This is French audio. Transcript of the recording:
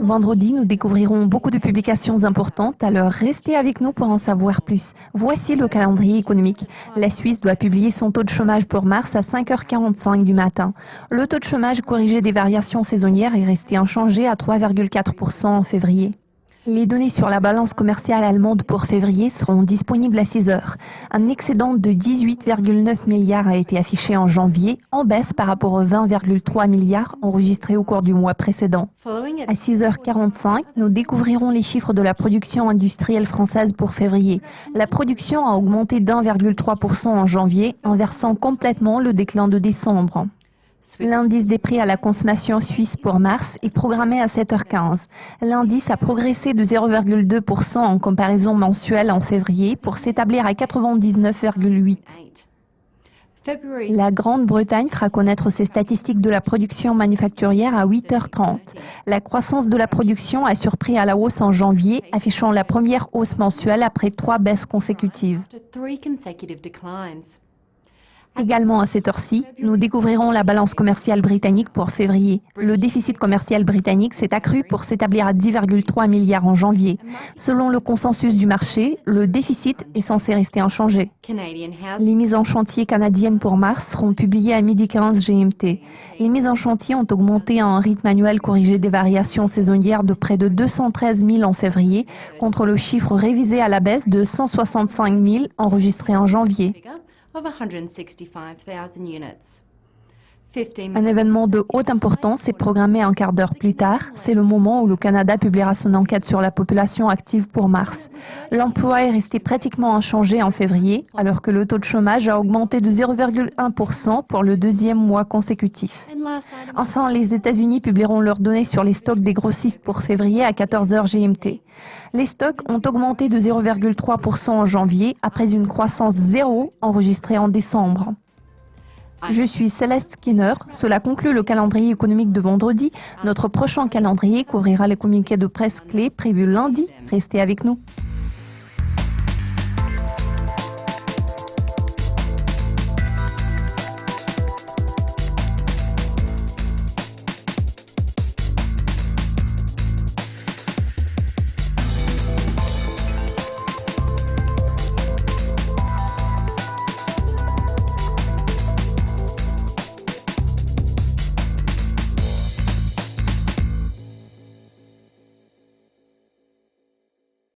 Vendredi, nous découvrirons beaucoup de publications importantes, alors restez avec nous pour en savoir plus. Voici le calendrier économique. La Suisse doit publier son taux de chômage pour mars à 5h45 du matin. Le taux de chômage corrigé des variations saisonnières est resté inchangé à 3,4% en février. Les données sur la balance commerciale allemande pour février seront disponibles à 6 heures. Un excédent de 18,9 milliards a été affiché en janvier, en baisse par rapport aux 20,3 milliards enregistrés au cours du mois précédent. À 6h45, nous découvrirons les chiffres de la production industrielle française pour février. La production a augmenté d'1,3% en janvier, inversant complètement le déclin de décembre. L'indice des prix à la consommation suisse pour mars est programmé à 7h15. L'indice a progressé de 0,2% en comparaison mensuelle en février pour s'établir à 99,8. La Grande-Bretagne fera connaître ses statistiques de la production manufacturière à 8h30. La croissance de la production a surpris à la hausse en janvier, affichant la première hausse mensuelle après 3 baisses consécutives. Également à cette heure-ci, nous découvrirons la balance commerciale britannique pour février. Le déficit commercial britannique s'est accru pour s'établir à 10,3 milliards en janvier. Selon le consensus du marché, le déficit est censé rester inchangé. Les mises en chantier canadiennes pour mars seront publiées à 12h15 GMT. Les mises en chantier ont augmenté à un rythme annuel corrigé des variations saisonnières de près de 213 000 en février, contre le chiffre révisé à la baisse de 165 000 enregistré en janvier. Un événement de haute importance est programmé un quart d'heure plus tard. C'est le moment où le Canada publiera son enquête sur la population active pour mars. L'emploi est resté pratiquement inchangé en février, alors que le taux de chômage a augmenté de 0,1% pour le deuxième mois consécutif. Enfin, les États-Unis publieront leurs données sur les stocks des grossistes pour février à 14h GMT. Les stocks ont augmenté de 0,3% en janvier, après une croissance zéro enregistrée en décembre. Je suis Céleste Skinner. Cela conclut le calendrier économique de vendredi. Notre prochain calendrier couvrira les communiqués de presse clés prévus lundi. Restez avec nous.